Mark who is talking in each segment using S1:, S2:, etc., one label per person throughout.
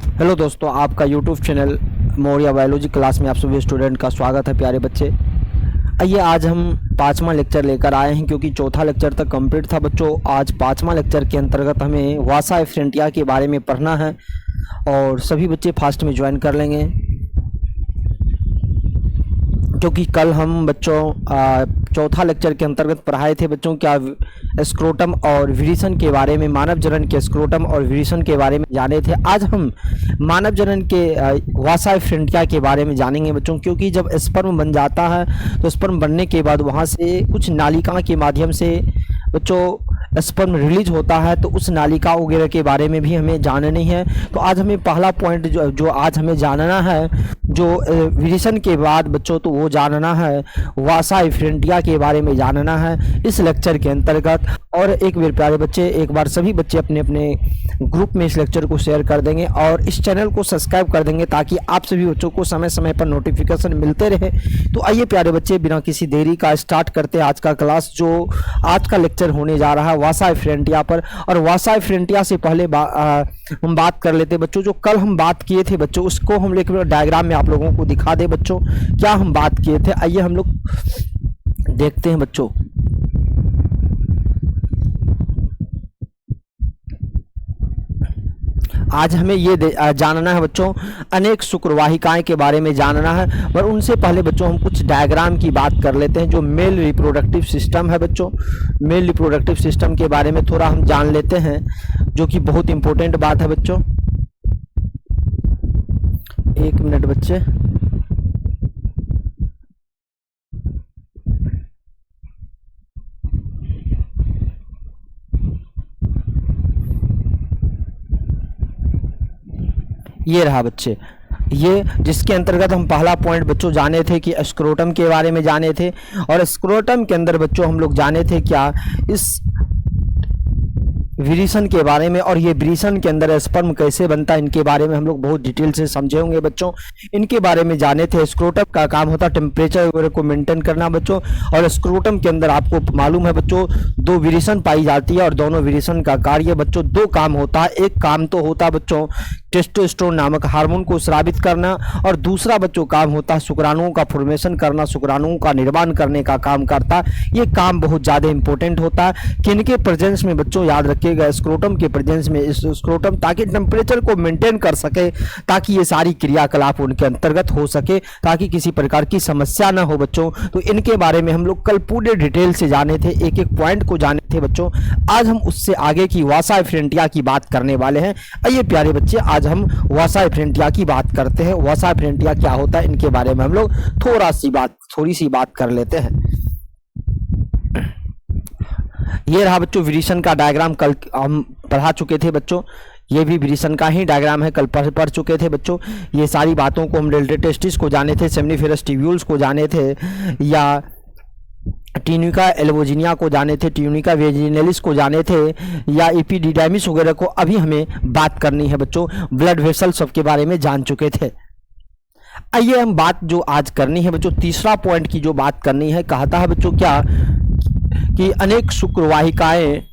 S1: Hello दोस्तों, आपका YouTube channel Maurya biology class में आप सभी स्टूडेंट का स्वागत है। प्यारे बच्चे, आइए आज हम पाँचवां लेक्चर लेकर आए हैं, क्योंकि चौथा लेक्चर तक कंप्लीट था बच्चों। आज पाँचवां लेक्चर के अंतर्गत हमें वासा एफरेंटिया के बारे में पढ़ना है और सभी बच्चे फास्ट में ज्वाइन कर लेंगे, क्योंकि कल हम बच्चों चौथा लेक्चर के अंतर्गत पढ़ाए थे बच्चों क्या स्क्रोटम और विरिसन के बारे में, मानव जनन के स्क्रोटम और विरिसन के बारे में जाने थे। आज हम मानव जनन के वासा एफरेंटिया के बारे में जानेंगे बच्चों, क्योंकि जब स्पर्म बन जाता है तो स्पर्म बनने के बाद वहाँ से कुछ नालिका के माध्यम से बच्चों स्पर्म रिलीज होता है, तो उस नालिका वगैरह के बारे में भी हमें जाननी है। तो आज हमें पहला पॉइंट जो आज हमें जानना है, जो विरिसन के बाद बच्चों, तो वो जानना है वासा एफरेंटिया के बारे में जानना है इस लेक्चर के अंतर्गत। और एक बार प्यारे बच्चे, एक बार सभी बच्चे अपने अपने ग्रुप में इस लेक्चर को शेयर कर देंगे और इस चैनल को सब्सक्राइब कर देंगे, ताकि आप सभी बच्चों को समय समय पर नोटिफिकेशन मिलते रहे। तो आइए प्यारे बच्चे, बिना किसी देरी का स्टार्ट करते हैं आज का क्लास। जो आज का लेक्चर होने जा रहा है वासा एफरेंटिया पर। और वासा एफरेंटिया से पहले हम बात कर लेते बच्चों, जो कल हम बात किए थे बच्चों, उसको हम लेकर डायग्राम में आप लोगों को दिखा दे बच्चों, क्या हम बात किए थे। आइए हम लोग देखते हैं बच्चों। आज हमें ये जानना है बच्चों, अनेक शुक्रवाहिकाएं के बारे में जानना है। पर उनसे पहले बच्चों हम कुछ डायग्राम की बात कर लेते हैं। जो मेल रिप्रोडक्टिव सिस्टम है बच्चों, मेल रिप्रोडक्टिव सिस्टम के बारे में थोड़ा हम जान लेते हैं, जो कि बहुत इंपॉर्टेंट बात है बच्चों। एक मिनट बच्चे, ये रहा बच्चे, ये जिसके अंतर्गत हम पहला पॉइंट बच्चों जाने थे कि स्क्रोटम के बारे में जाने थे। और स्क्रोटम के अंदर बच्चों हम लोग जाने थे क्या, इस विरिसन के बारे में। और ये विरिसन के अंदर स्पर्म कैसे बनता है, इनके बारे में हम लोग बहुत डिटेल से समझे होंगे बच्चों। इनके बारे में जाने थे। स्क्रोटम का काम होता है टेम्परेचर वगैरह को मेंटेन करना बच्चों। और स्क्रोटम के अंदर आपको मालूम है बच्चों, दो विरिसन पाई जाती है और दोनों विरिसन का कार्य बच्चों दो काम होता है। एक काम तो होता है बच्चों टेस्टोस्टेरोन नामक हार्मोन को स्रावित करना, और दूसरा बच्चों काम होता है शुक्राणुओं का फॉर्मेशन करना, शुक्राणुओं का निर्माण करने का काम करता है। ये काम बहुत ज़्यादा इंपॉर्टेंट होता है। किनके प्रेजेंस में बच्चों, याद रखिएगा स्क्रोटम के प्रेजेंस में। इस स्क्रोटम ताकि टेम्परेचर को मेंटेन कर सके, ताकि ये सारी क्रियाकलाप उनके अंतर्गत हो सके, ताकि किसी प्रकार की समस्या ना हो बच्चों। तो इनके बारे में हम लोग कल पूरे डिटेल से जाने थे, एक एक पॉइंट को जाने थे बच्चों। आज हम उससे आगे की वासा एफरेंटिया की बात करने वाले हैं। आइए प्यारे बच्चे, आज हम वासा एफरेंटिया की बात करते हैं। वासा एफरेंटिया क्या होता है, इनके बारे में हम लोग थोड़ी सी बात कर लेते हैं। ये रहा बच्चों विरिसन का डायग्राम, कल हम पढ़ा चुके थे बच्चों। ये भी विरिसन का ही डायग्राम है, कल पढ़ चुके थे बच्चों। ये सारी बातों को हम डेल्टा टेस्टिस को जाने थे, सेमनीफेरस ट्यूब्यूल्स को जाने थे, या ट्यूनिका एल्बोजिनिया को जाने थे, ट्यूनिका वेजिनलिस को जाने थे, या एपिडिडाइमिस वगैरह को अभी हमें बात करनी है बच्चों। ब्लड वेसल सब के बारे में जान चुके थे। आइए हम बात जो आज करनी है बच्चों, तीसरा पॉइंट की जो बात करनी है, कहता है बच्चों क्या कि अनेक शुक्रवाहिकाएं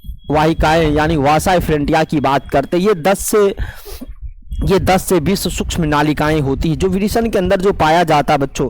S1: यानी वासा एफरेंटिया की बात करते। ये 10 से 20 सूक्ष्म नालिकाएं होती है जो विरिसन के अंदर जो पाया जाता है बच्चों।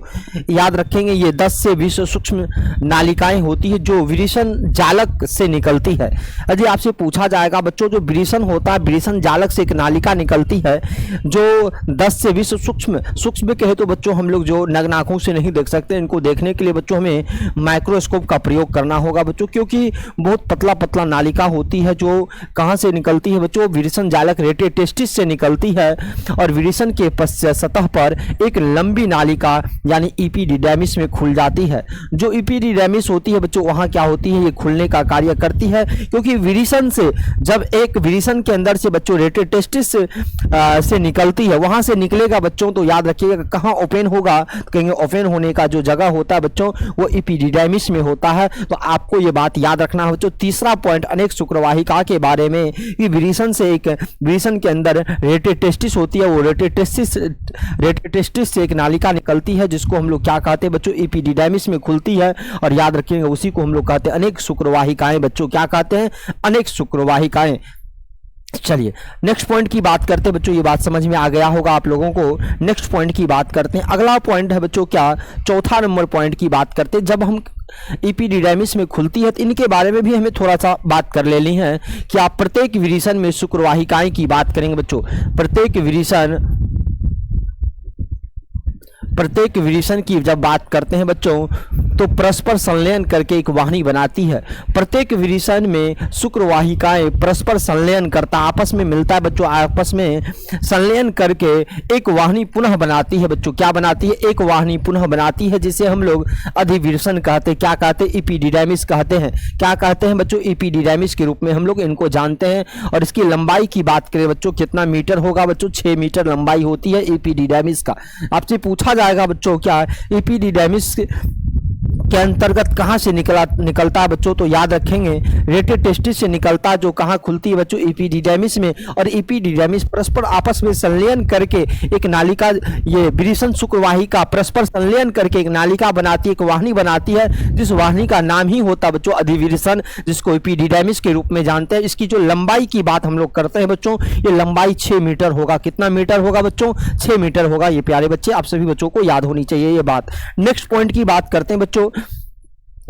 S1: याद रखेंगे, ये 10 से 20 सूक्ष्म नालिकाएं होती है जो विरिसन जालक से निकलती है। यदि आपसे पूछा जाएगा बच्चों, जो विरिसन होता है, विरिसन जालक से एक नालिका निकलती है जो 10 से 20 सूक्ष्म कहे तो बच्चों हम लोग जो नग्न आंखों से नहीं देख सकते, इनको देखने के लिए बच्चों हमें माइक्रोस्कोप का प्रयोग करना होगा बच्चों, क्योंकि बहुत पतला नालिका होती है जो कहाँ से निकलती है बच्चों, विरिसन जालक रेटेटेस्टिस से निकलती है। और विरिसन के पश्चात सतह पर एक लंबी नालिका यानी एपिडिडाइमिस में खुल जाती है। जो एपिडिडाइमिस होती है बच्चों, वहां क्या होती है, ये खुलने का कार्य करती है, क्योंकि विरिसन से जब एक विरिसन के अंदर से बच्चों रेटेटेस्टिस से निकलती है, वहां से निकलेगा बच्चों, तो याद रखिएगा कहां ओपन होगा, कहेंगे ओपन होने का जो जगह होता है बच्चों वो एपिडिडाइमिस में होता है। तो आपको ये बात याद रखना है बच्चों। तीसरा पॉइंट अनेक शुक्रवाहिका के बारे में, कि विरिसन के अंदर रेटेटेस्टिस होती है, वो रेटेटेस्टिस से एक नालिका निकलती है जिसको हम लोग क्या कहते हैं बच्चों, एपिडिडाइमिस में खुलती है। और याद रखिएगा उसी को हम लोग कहते हैं अनेक शुक्रवाहिकाएं बच्चों। क्या कहते हैं, अनेक शुक्रवाहिकाएं। चलिए नेक्स्ट पॉइंट की बात करते हैं बच्चों, ये बात समझ में आ गया होगा आप लोगों को। नेक्स्ट पॉइंट की बात करते हैं। अगला पॉइंट है बच्चों क्या, चौथा नंबर पॉइंट की बात करते हैं। जब हम एपिडिडाइमिस में खुलती है तो इनके बारे में भी हमें थोड़ा सा बात कर लेनी है कि आप प्रत्येक विरिसन में शुक्रवाहिकाएं की बात करेंगे बच्चों। प्रत्येक विरिसन की जब बात करते हैं बच्चों तो परस्पर संलयन करके एक वाहिनी बनाती है। प्रत्येक विरिसन में शुक्रवाहिकाएं परस्पर संलयन करता, आपस में मिलता है बच्चों, आपस में संलयन करके एक वाहिनी पुनः बनाती है बच्चों। क्या बनाती है? एक वाहिनी पुनः बनाती है, जिसे हम लोग अधिविरसन कहते हैं। क्या कहते हैं? एपिडिडाइमिस कहते हैं। क्या कहते हैं बच्चों? एपिडिडाइमिस के रूप में हम लोग इनको जानते हैं। और इसकी लंबाई की बात करें बच्चों, कितना मीटर होगा बच्चों? 6 मीटर लंबाई होती है एपिडिडाइमिस का। आपसे पूछा जाएगा बच्चों क्या एपिडिडाइमिस के अंतर्गत कहां से निकलता है बच्चों, तो याद रखेंगे रेटेड टेस्टिस से निकलता है, जो कहां खुलती है बच्चों? एपिडिडाइमिस में। और एपिडिडाइमिस परस्पर आपस में संलयन करके एक नालिका, ये विरिसन शुक्रवाहिका परस्पर संलयन करके एक नालिका बनाती है, एक वाहिनी बनाती है, जिस वाहिनी का नाम ही होता है बच्चों अधिविरसन, जिसको एपिडिडाइमिस के रूप में जानते हैं। इसकी जो लंबाई की बात हम लोग करते हैं बच्चों, ये लंबाई 6 मीटर होगा। कितना मीटर होगा बच्चों? 6 मीटर होगा। ये प्यारे बच्चे आप सभी बच्चों को याद होनी चाहिए ये बात। नेक्स्ट पॉइंट की बात करते हैं बच्चों।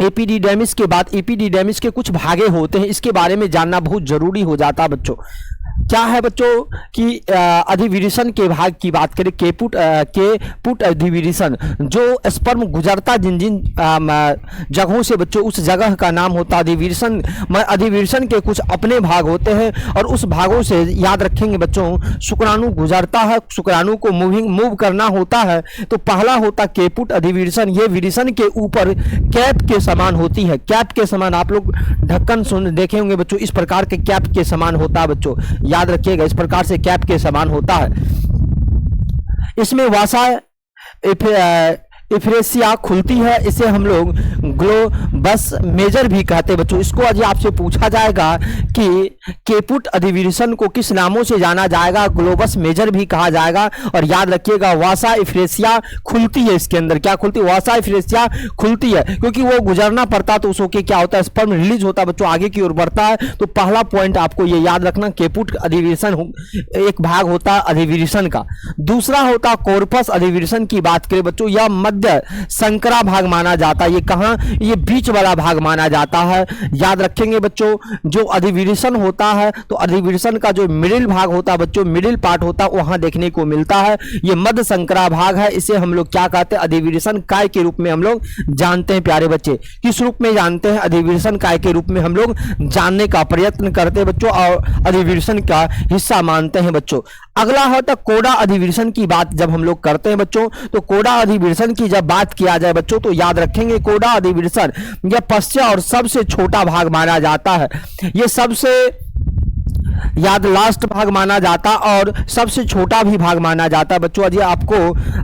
S1: एपिडिडाइमिस के बाद एपिडिडाइमिस के कुछ भागे होते हैं, इसके बारे में जानना बहुत जरूरी हो जाता है बच्चों। क्या है बच्चों कि अधिविरसन के भाग की बात करें, केपुट अधिविरसन, जो स्पर्म गुजरता जिन जिन जगहों से बच्चों, उस जगह का नाम होता है अधिविरसन। अधिविरसन के कुछ अपने भाग होते हैं और उस भागों से याद रखेंगे बच्चों, शुक्राणु गुजरता है, शुक्राणु को मूव करना होता है। तो पहला होता केपुट अधिविरसन। ये विरसन के ऊपर कैप के समान होती है। कैप के समान आप लोग ढक्कन सुन देखे होंगे बच्चों, इस प्रकार के कैप के समान होता है बच्चों, याद रखिएगा, इस प्रकार से कैप के समान होता है। इसमें वासा इफ्रेसिया खुलती है, इसे हम लोग ग्लोबस मेजर भी कहते हैं बच्चों। इसको आज आपसे पूछा जाएगा कि केपुट अधिविरसन को किस नामों से जाना जाएगा, ग्लोबस मेजर भी कहा जाएगा। और याद रखिएगा वासा इफ्रेसिया खुलती है, इसके अंदर क्या खुलती है? वासा इफ्रेसिया खुलती है, क्योंकि वो गुजरना पड़ता तो उसको क्या होता है? स्पर्म रिलीज होता है बच्चों, आगे की ओर बढ़ता है। तो पहला पॉइंट आपको ये याद रखना, केपुट अधिविरसन एक भाग होता है अधिविरसन का। दूसरा होता कॉर्पस अधिविरसन की बात करें बच्चों, यह मध्य संकरा भाग माना जाता है। ये कहां? ये बीच वाला भाग माना जाता है। याद रखेंगे बच्चों, जो अधिविरसन होता है तो अधिविरसन का जो मिडिल भाग होता है बच्चों, मिडिल पार्ट होता है, वहां देखने को मिलता है। ये मध्य संकरा भाग है, इसे हम लोग क्या कहते हैं? अधिविरसन काय के रूप में हम लोग जानते हैं प्यारे बच्चे। किस रूप में जानते हैं? अधिविरसन काय के रूप में हम लोग जानने का प्रयत्न करते हैं बच्चों, और अधिविरसन का हिस्सा मानते हैं बच्चों। अगला होता कोड़ा अधिविरसन की बात जब हम लोग करते हैं बच्चों, तो कोड़ा अधिविरसन की जब बात किया जाए बच्चों, तो याद रखेंगे कोड़ा अधिविरसन यह पश्चिम और सबसे छोटा भाग माना जाता है। यह सबसे याद लास्ट भाग माना जाता और सबसे छोटा भी भाग माना जाता है बच्चों। यदि आपको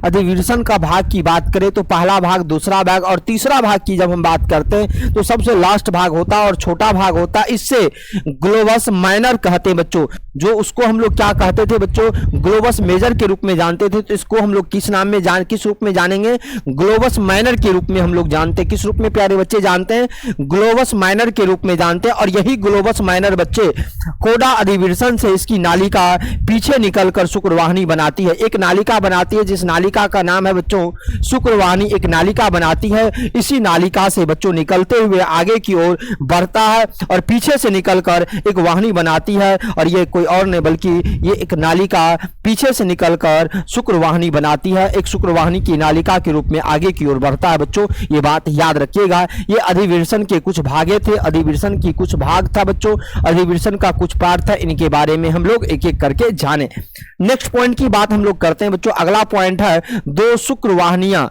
S1: अधिविरसन का भाग की बात करें तो पहला भाग, दूसरा भाग और तीसरा भाग की जब हम बात करते हैं तो सबसे लास्ट भाग होता है और छोटा भाग होता है। इससे ग्लोबस माइनर कहते हैं बच्चों, जो उसको हम लोग क्या कहते थे बच्चों? ग्लोबस मेजर के रूप में जानते थे। तो इसको हम लोग किस नाम में किस रूप में जानेंगे? ग्लोबस माइनर के रूप में हम लोग जानते हैं। किस रूप में प्यारे बच्चे जानते हैं? ग्लोबस माइनर के रूप में जानते हैं। और यही ग्लोबस माइनर बच्चे कोड़ा अधिविरसन से इसकी नालिका पीछे निकलकर शुक्रवाहिनी बनाती है। एक नालिका बनाती है, जिस नालिका का नाम है बच्चों शुक्रवाहिनी। एक नालिका बनाती है, इसी नालिका से बच्चों निकलते हुए आगे की ओर बढ़ता है और पीछे से निकलकर एक वाहिनी बनाती है। और ये कोई और नहीं बल्कि ये एक नालिका पीछे से निकलकर शुक्रवाहिनी बनाती है, एक शुक्रवाहिनी की नालिका के रूप में आगे की ओर बढ़ता है बच्चों। ये बात याद रखिएगा। ये अधिविरसन के कुछ भागे थे, अधिविरसन की कुछ भाग था बच्चों, अधिविरसन का कुछ पार्ट था। इनके बारे में हम लोग एक एक करके जाने। नेक्स्ट पॉइंट की बात हम लोग करते हैं बच्चों। अगला पॉइंट है दो शुक्रवाहिनियां।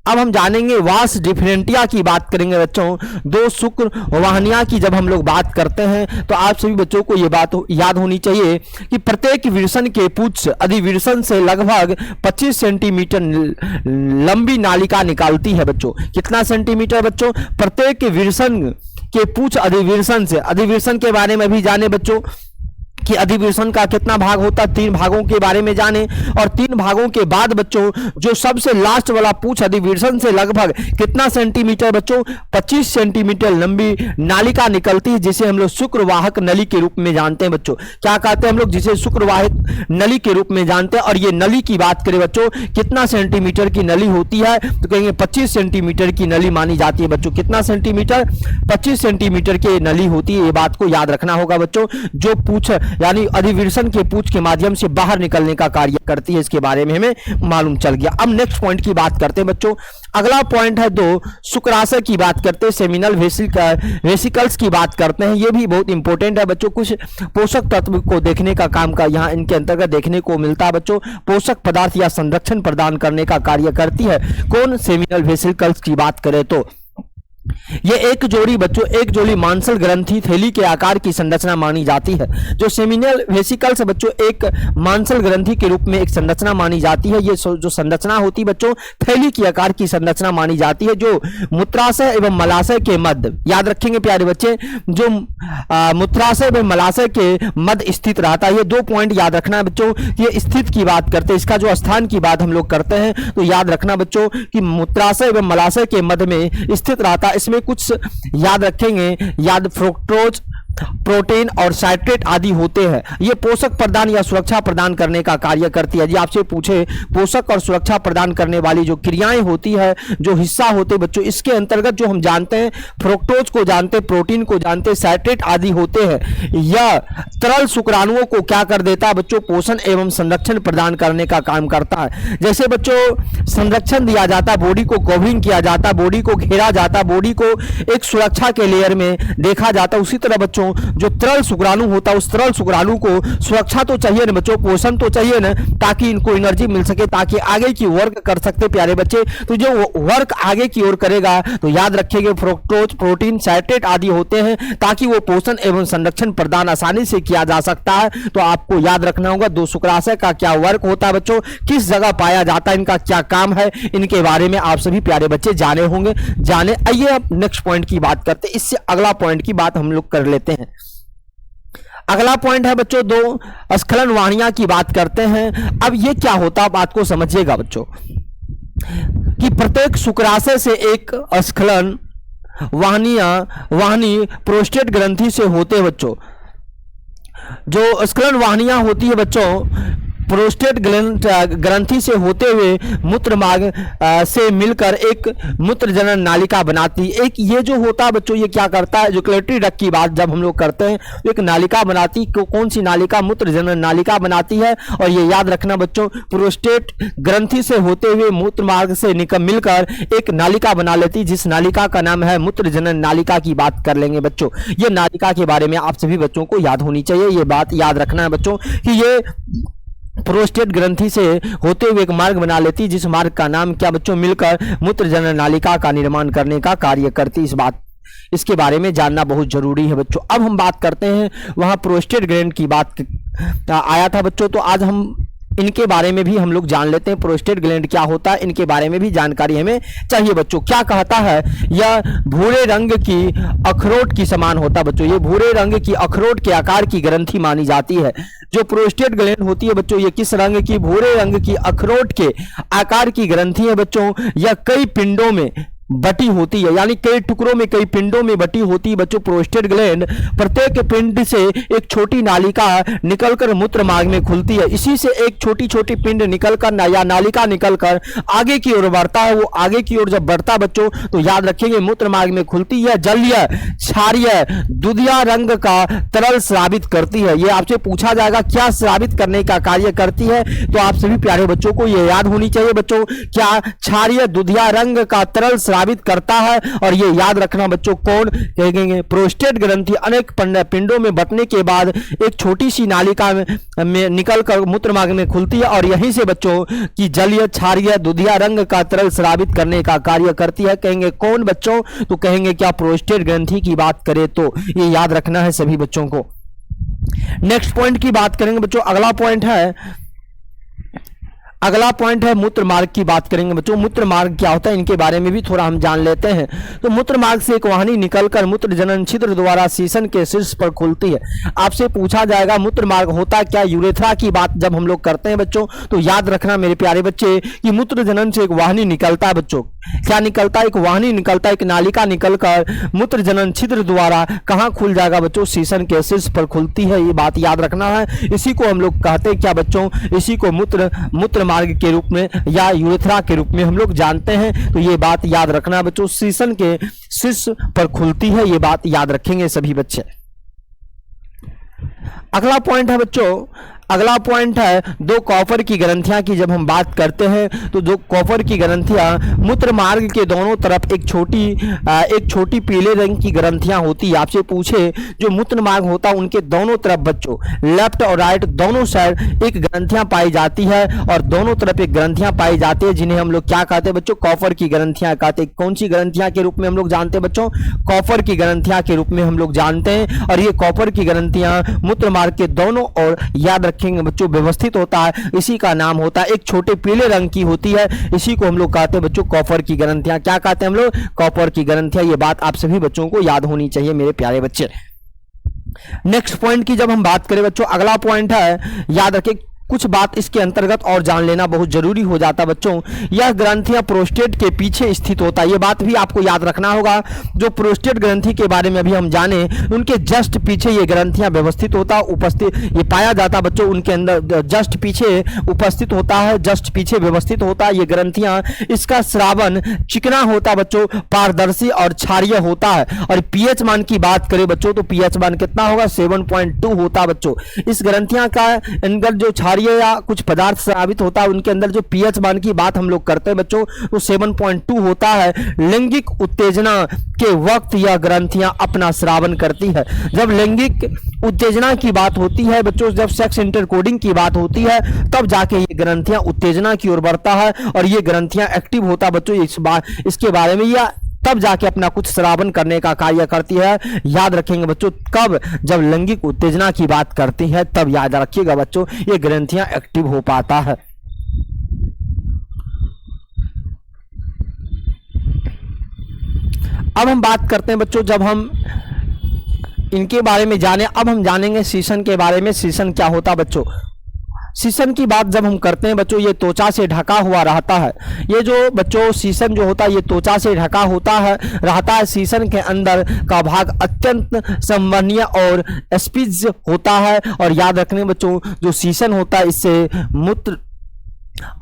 S1: अब हम जानेंगे वास डिफरेंटिया की बात करेंगे बच्चों। दो शुक्रवाहिनियां की जब हम लोग बात करते हैं तो आप सभी बच्चों को यह बात याद होनी चाहिए कि प्रत्येक विरसन के पुच्छ अधिविरसन से लगभग 25 सेंटीमीटर लंबी नालिका निकालती है बच्चों। कितना सेंटीमीटर बच्चों? प्रत्येक विरसन के पुच्छ अधिविरसन से, अधिविरसन के बारे में भी जाने बच्चों, कि अधिवेशन का कितना भाग होता है, 3 भागों के बारे में जाने। और 3 भागों के बाद बच्चों जो सबसे लास्ट वाला पूछ अधिवेशन से लगभग कितना सेंटीमीटर बच्चों 25 सेंटीमीटर लंबी नालिका निकलती है, जिसे हम लोग शुक्रवाहक नली के रूप में जानते हैं बच्चों। क्या कहते हैं हम लोग, जिसे शुक्रवाहक नली के रूप में जानते हैं। और ये नली की बात करें बच्चों, कितना सेंटीमीटर की नली होती है, तो कहेंगे 25 सेंटीमीटर की नली मानी जाती है बच्चों। कितना सेंटीमीटर, 25 सेंटीमीटर की नली होती है। ये बात को याद रखना होगा बच्चों। जो पूछ यानी अधिवेशन के पूछ के माध्यम से बाहर निकलने का कार्य करती है, इसके बारे में हमें मालूम चल गया। अब नेक्स्ट पॉइंट की बात करते हैं बच्चों। अगला पॉइंट है 2, शुक्राशय की बात करते हैं, सेमिनल वेसिकल्स की बात करते हैं। ये भी बहुत इंपॉर्टेंट है बच्चों। कुछ पोषक तत्व को देखने का काम का यहाँ इनके अंतर्गत देखने को मिलता है बच्चों। पोषक पदार्थ या संरक्षण प्रदान करने का कार्य करती है कौन, सेमिनल वेसिकल्स की बात करें तो ये एक जोड़ी बच्चों, एक जोड़ी मांसल ग्रंथि थैली के आकार की संरचना मानी जाती है। जो सेमिनल वेसिकल्स बच्चों एक मांसल ग्रंथि के रूप में एक संरचना मानी जाती है। ये जो संरचना होती है बच्चों थैली के आकार की संरचना मानी जाती है, जो मूत्राशय एवं मलाशय के मध्य, याद रखेंगे प्यारे बच्चे, जो मूत्राशय एवं मलाशय के मध्य स्थित रहता है। ये 2 पॉइंट याद रखना है बच्चों। ये स्थित की बात करते हैं, इसका जो स्थान की बात हम लोग करते हैं, तो याद रखना बच्चों कि मूत्राशय एवं मलाशय के मध्य में स्थित रहता है। इसमें कुछ याद रखेंगे, याद फ्रुक्टोज, प्रोटीन और साइट्रेट आदि होते हैं। ये पोषक प्रदान या सुरक्षा प्रदान करने का कार्य करती है। जी आपसे पूछे पोषक और सुरक्षा प्रदान करने वाली जो क्रियाएं होती है, जो हिस्सा होते बच्चों, इसके अंतर्गत जो हम जानते हैं फ्रुक्टोज को जानते, प्रोटीन को जानते, साइट्रेट आदि होते हैं। यह तरल शुक्राणुओं को क्या कर देता है बच्चों, पोषण एवं संरक्षण प्रदान करने का काम करता है। जैसे बच्चों संरक्षण दिया जाता, बॉडी को कवरिंग किया जाता, बॉडी को घेरा जाता, बॉडी को एक सुरक्षा के लेयर में देखा जाता, उसी तरह बच्चों जो तरल शुक्राणु होता है, उस तरल शुक्राणु को सुरक्षा तो चाहिए ना बच्चों, पोषण तो चाहिए ना, ताकि इनको एनर्जी मिल सके, ताकि आगे की वर्क कर सकते प्यारे बच्चे। तो जो वर्क आगे की ओर करेगा, तो याद रखिएगा फ्रुक्टोज, प्रोटीन, साइट्रेट आदि होते हैं, ताकि वो पोषण एवं संरक्षण प्रदान आसानी से किया जा सकता है। तो आपको याद रखना होगा 2 शुक्राशय का क्या वर्क होता है बच्चों, किस जगह पाया जाता है, इनका क्या काम है, इनके बारे में आप सभी प्यारे बच्चे जाने होंगे। जाने आइए अब नेक्स्ट पॉइंट की बात करते हैं। इससे अगला पॉइंट की बात हम लोग कर लेते हैं। अगला पॉइंट है बच्चों 2 स्खलन वाहिनियां की बात करते हैं। अब ये क्या होता है, बात को समझिएगा बच्चों, कि प्रत्येक शुक्राशय से एक स्खलन वाहिनी प्रोस्टेट ग्रंथि से होते हैं बच्चों। जो स्खलन वाहिनियां होती है बच्चों प्रोस्टेट ग्रंथि से होते हुए मूत्र मार्ग से मिलकर एक मूत्र जनन नालिका बनाती है। एक ये जो होता है बच्चों, ये क्या करता है, यूटिलिटी डक्ट की बात जब हम लोग करते हैं, एक नालिका बनाती, कौन सी नालिका, मूत्र जनन नालिका बनाती है। और ये याद रखना बच्चों, प्रोस्टेट ग्रंथि से होते हुए मूत्र मार्ग से मिलकर एक नालिका बना लेती, जिस नालिका का नाम है मूत्र जनन नालिका की बात कर लेंगे बच्चों। ये नालिका के बारे में आप सभी बच्चों को याद होनी चाहिए, ये बात याद रखना है बच्चों कि ये प्रोस्टेट ग्रंथि से होते हुए एक मार्ग बना लेती, जिस मार्ग का नाम क्या बच्चों, मिलकर मूत्र जनन नालिका का निर्माण करने का कार्य करती। इसके बारे में जानना बहुत जरूरी है बच्चों। अब हम बात करते हैं, वहां प्रोस्टेट ग्लैंड की बात आया था बच्चों, तो आज हम इनके बारे में भी हम लोग जान लेते हैं। प्रोस्टेट ग्लैंड क्या होता है, इनके बारे में भी जानकारी हमें चाहिए बच्चों। क्या कहता है, यह भूरे रंग की अखरोट की समान होता है बच्चों। ये भूरे रंग की अखरोट के आकार की ग्रंथि मानी जाती है। जो प्रोस्टेट ग्लैंड होती है बच्चों, ये किस रंग की, भूरे रंग की अखरोट के आकार की ग्रंथि है बच्चों। यह कई पिंडों में बटी होती है, यानी कई टुकड़ों में, कई पिंडों में बटी होती है बच्चों प्रोस्टेट ग्लैंड। प्रत्येक पिंड से एक छोटी नालिका निकलकर मूत्र मार्ग में खुलती है। इसी से एक छोटी छोटी पिंड निकलकर या नालिका निकलकर आगे की ओर बढ़ता है। वो आगे की ओर जब बढ़ता बच्चों, तो याद रखेंगे मूत्र मार्ग में खुलती है, जलीय, क्षारीय, दुधिया रंग का तरल स्रावित करती है। ये आपसे पूछा जाएगा क्या स्रावित करने का कार्य करती है, तो आप सभी प्यारे बच्चों को ये याद होनी चाहिए बच्चों, क्या क्षारीय दुधिया रंग का तरल स्रावित करता है। और ये याद रखना बच्चों, कौन कहेंगे, प्रोस्टेट ग्रंथि अनेक पिंडों में बंटने के बाद एक छोटी सी नालिका में निकलकर मूत्र मार्ग में खुलती है, और यहीं से बच्चों की जलीय, क्षारीय, दुधिया रंग का तरल स्रावित करने का कार्य करती है। कहेंगे कौन बच्चों, तो कहेंगे क्या, प्रोस्टेट ग्रंथि की बात करें तो ये याद रखना है सभी बच्चों को। नेक्स्ट पॉइंट की बात करेंगे बच्चों। अगला पॉइंट है, अगला पॉइंट है मूत्र मार्ग की बात करेंगे बच्चों। मूत्र मार्ग क्या होता है इनके बारे में भी थोड़ा हम जान लेते हैं। तो मूत्र मार्ग से एक वाहिनी निकलकर मूत्र जनन छिद्र द्वारा सीसन के शीर्ष पर खुलती है। आपसे पूछा जाएगा मूत्र मार्ग होता क्या। यूरेथ्रा की बात जब हम लोग करते हैं बच्चों तो याद रखना मेरे प्यारे बच्चे कि मूत्र जनन से एक वाहिनी निकलता है बच्चों। क्या निकलता है? एक वाहिनी निकलता है, एक नालिका निकलकर मूत्र जनन छिद्र द्वारा कहां खुल जाएगा बच्चों? सीसन के शीर्ष पर खुलती है। ये बात याद रखना है। इसी को हम लोग कहते हैं क्या बच्चों? इसी को मूत्र मार्ग के रूप में या यूरेथ्रा के रूप में हम लोग जानते हैं। तो ये बात याद रखना बच्चों, सीसन के शीर्ष पर खुलती है। ये बात याद रखेंगे सभी बच्चे। अगला पॉइंट है बच्चों, अगला पॉइंट है दो कॉपर की ग्रंथियां की जब हम बात करते हैं तो दो कॉपर की ग्रंथियां मूत्र मार्ग के दोनों तरफ एक छोटी पीले रंग की ग्रंथियां होती है। आपसे पूछे जो मूत्र मार्ग होता है उनके दोनों तरफ बच्चों लेफ्ट और राइट दोनों साइड एक ग्रंथियां पाई जाती है और दोनों तरफ एक ग्रंथियां पाई जाती है जिन्हें हम लोग क्या कहते हैं बच्चों? कॉपर की ग्रंथियां कहते हैं। कौन सी ग्रंथियां के रूप में हम लोग जानते हैं बच्चों? कॉपर की ग्रंथियां के रूप में हम लोग जानते हैं। और ये कॉपर की ग्रंथियां मूत्र मार्ग के दोनों ओर याद रखेंगे बच्चों व्यवस्थित होता है। इसी का नाम होता है, एक छोटे पीले रंग की होती है। इसी को हम लोग कहते हैं बच्चों कॉपर की ग्रंथियां। क्या कहते हैं हम लोग? कॉपर की ग्रंथियां। ये बात आप सभी बच्चों को याद होनी चाहिए मेरे प्यारे बच्चे। नेक्स्ट पॉइंट की जब हम बात करें बच्चों, अगला पॉइंट है, याद रखें कुछ बात इसके अंतर्गत और जान लेना बहुत जरूरी हो जाता बच्चों। यह ग्रंथियां प्रोस्टेट के पीछे स्थित होता है। यह बात भी आपको याद रखना होगा। जो प्रोस्टेट ग्रंथि के बारे में अभी हम जाने, उनके जस्ट पीछे ये ग्रंथियां व्यवस्थित होता उपस्थित ये पाया जाता बच्चों। उनके अंदर जस्ट पीछे उपस्थित होता है, जस्ट पीछे व्यवस्थित होता है ये ग्रंथियां। इसका स्रावन चिकना होता बच्चों, पारदर्शी और क्षारीय होता है। और पीएच मान की बात करें बच्चों तो पीएच मान कितना होगा? 7.2 होता बच्चों। इस ग्रंथियां का अंदर जो क्षारीय या कुछ पदार्थ स्रावित होता है उनके अंदर जो पीएच मान की बात हम लोग करते हैं बच्चों तो 7.2 होता है। लैंगिक उत्तेजना के वक्त यह ग्रंथियां अपना स्रावन करती है। जब लैंगिक उत्तेजना की बात होती है बच्चों, जब सेक्स इंटरकोडिंग की बात होती है तब जाके ये ग्रंथियां उत्तेजना की ओर बढ़ता है और ये ग्रंथियां एक्टिव होता बच्चों। इसके बारे में यह तब जाके अपना कुछ स्रावन करने का कार्य करती है। याद रखेंगे बच्चों कब? जब लैंगिक उत्तेजना की बात करती है तब याद रखिएगा बच्चों ये ग्रंथियां एक्टिव हो पाता है। अब हम बात करते हैं बच्चों, जब हम इनके बारे में जाने, अब हम जानेंगे सीसन के बारे में। सीसन क्या होता बच्चों? सीसन की बात जब हम करते हैं बच्चों, ये त्वचा से ढका हुआ रहता है। ये जो बच्चों सीसन जो होता है ये त्वचा से ढका होता है रहता है। सीसन के अंदर का भाग अत्यंत संवहनीय और स्पिज होता है। और याद रखने बच्चों जो सीसन होता है इससे मूत्र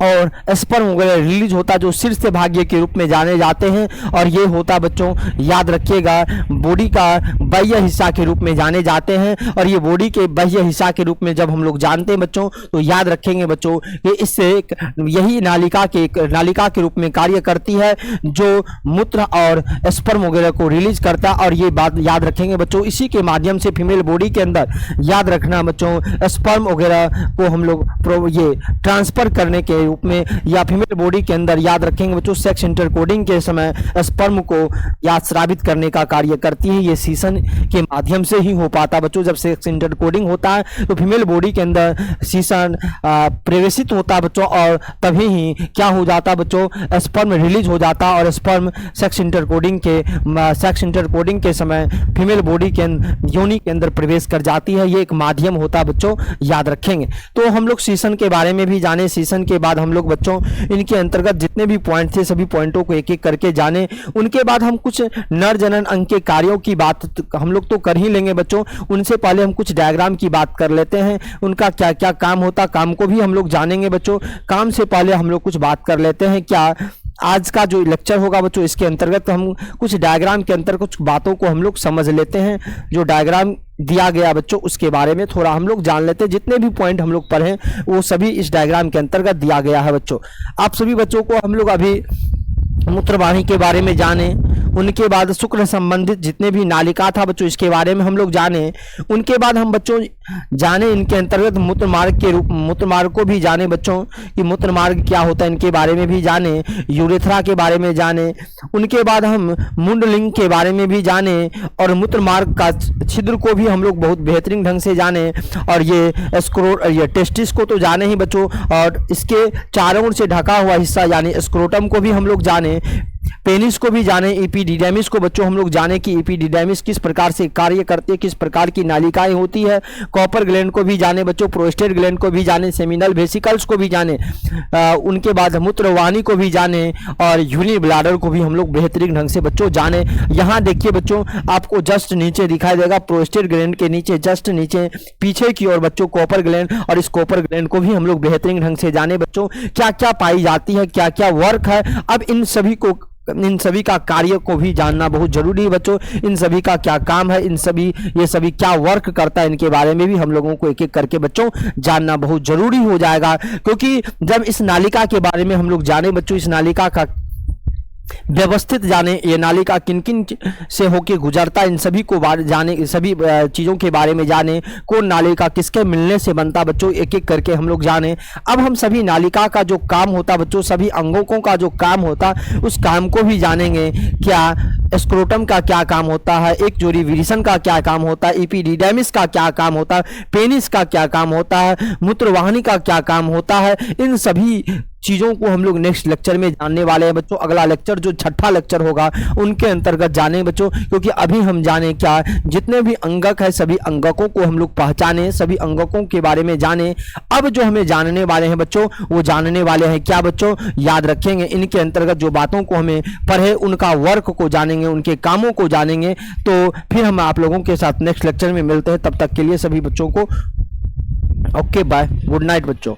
S1: और स्पर्म वगैरह रिलीज होता है जो शीर्ष भाग्य के रूप में जाने जाते हैं। और ये होता बच्चों याद रखिएगा बॉडी का बाह्य हिस्सा के रूप में जाने जाते हैं। और ये बॉडी के बाह्य हिस्सा के रूप में जब हम लोग जानते हैं बच्चों तो याद रखेंगे बच्चों कि इससे यही नालिका के रूप में कार्य करती है जो मूत्र और स्पर्म वगैरह को रिलीज करता है। और ये बात याद रखेंगे बच्चों इसी के माध्यम से फीमेल बॉडी के अंदर याद रखना बच्चों स्पर्म वगैरह को हम लोग ये ट्रांसफर करने के रूप में या फीमेल बॉडी के अंदर याद रखेंगे बच्चों सेक्स इंटरकोडिंग के समय स्पर्म को याद स्रावित करने का कार्य करती है। ये सीसन के माध्यम से ही हो पाता बच्चों। जब सेक्स इंटरकोडिंग होता है तो फीमेल बॉडी के अंदर सीसन प्रवेशित होता बच्चों और तभी ही क्या हो जाता बच्चों स्पर्म रिलीज हो जाता और स्पर्म सेक्स इंटरकोडिंग के समय फीमेल बॉडी के योनि के अंदर प्रवेश कर जाती है। ये एक माध्यम होता बच्चों, याद रखेंगे। तो हम लोग सीसन के बारे में भी जाने। सीसन के बाद हम लोग बच्चों इनके अंतर्गत जितने भी पॉइंट थे सभी पॉइंटों को एक एक करके जाने। उनके बाद हम कुछ नर जनन अंग के कार्यों की बात हम लोग तो कर ही लेंगे बच्चों। उनसे पहले हम कुछ डायग्राम की बात कर लेते हैं, उनका क्या क्या काम होता, काम को भी हम लोग जानेंगे बच्चों। काम से पहले हम लोग कुछ बात कर लेते हैं। क्या आज का जो लेक्चर होगा बच्चों इसके अंतर्गत हम कुछ डायग्राम के अंतर्गत कुछ बातों को हम लोग समझ लेते हैं। जो डायग्राम दिया गया बच्चों उसके बारे में थोड़ा हम लोग जान लेते हैं। जितने भी पॉइंट हम लोग पढ़े वो सभी इस डायग्राम के अंतर्गत दिया गया है बच्चों। आप सभी बच्चों को हम लोग अभी मूत्रवाहिनी के बारे में जाने, उनके बाद शुक्र संबंधित जितने भी नालिका था बच्चों इसके बारे में हम लोग जाने। उनके बाद हम बच्चों जाने इनके अंतर्गत मूत्र मार्ग के रूप मूत्र मार्ग को भी जाने बच्चों कि मूत्र मार्ग क्या होता है इनके बारे में भी जाने, यूरेथ्रा के बारे में जाने। उनके बाद हम मुंडलिंग के बारे में भी जाने और मूत्र मार्ग का छिद्र को भी हम लोग बहुत बेहतरीन ढंग से जाने। और ये टेस्टिस को तो जाने ही बच्चों, और इसके चारों ओर से ढका हुआ हिस्सा यानी स्क्रोटम को भी हम लोग जाने, पेनिस को भी जाने, एपिडिडाइमिस को बच्चों हम लोग जाने कि एपिडिडाइमिस किस प्रकार से कार्य करती है, किस प्रकार की नालिकाएं होती है। कॉपर ग्लैंड को भी जाने बच्चों, प्रोस्टेट ग्लैंड को भी जाने, सेमिनल वेसिकल्स को भी जाने। उनके बाद मूत्रवाहिनी को भी जाने और यूरिन ब्लैडर को भी हम लोग बेहतरीन ढंग से बच्चों जाने। यहाँ देखिए बच्चों आपको जस्ट नीचे दिखाई देगा, प्रोस्टेट ग्लैंड के नीचे जस्ट नीचे पीछे की ओर बच्चों कॉपर ग्लैंड, और इस कॉपर ग्लैंड को भी हम लोग बेहतरीन ढंग से जाने बच्चों क्या क्या पाई जाती है, क्या क्या वर्क है। अब इन सभी का कार्य को भी जानना बहुत जरूरी है बच्चों। इन सभी का क्या काम है, ये सभी क्या वर्क करता है, इनके बारे में भी हम लोगों को एक एक करके बच्चों जानना बहुत जरूरी हो जाएगा। क्योंकि जब इस नालिका के बारे में हम लोग जाने बच्चों, इस नालिका का व्यवस्थित जाने, ये नालिका किन किन से होके गुजरता है, इन सभी को जाने, सभी चीज़ों के बारे में जाने, कौन नालिका किसके मिलने से बनता बच्चों, एक एक करके हम लोग जाने। अब हम सभी नालिका का जो काम होता बच्चों, सभी अंगों का जो काम होता उस काम को भी जानेंगे। क्या स्क्रोटम का क्या काम होता है, एक जोड़ी विरिसन का क्या काम होता है, एपिडिडाइमिस का क्या काम होता है, पेनिस का क्या काम होता है, मूत्रवाहिनी का क्या काम होता है, इन सभी चीज़ों को हम लोग नेक्स्ट लेक्चर में जानने वाले हैं बच्चों। अगला लेक्चर जो छठा लेक्चर होगा उनके अंतर्गत जाने बच्चों, क्योंकि अभी हम जाने क्या जितने भी अंगक है सभी अंगकों को हम लोग पहचाने, सभी अंगकों के बारे में जाने। अब जो हमें जानने वाले हैं बच्चों वो जानने वाले हैं क्या बच्चों, याद रखेंगे इनके अंतर्गत जो बातों को हमें पढ़े उनका वर्क को जानेंगे, उनके कामों को जानेंगे। तो फिर हम आप लोगों के साथ नेक्स्ट लेक्चर में मिलते हैं, तब तक के लिए सभी बच्चों को ओके बाय, गुड नाइट बच्चों।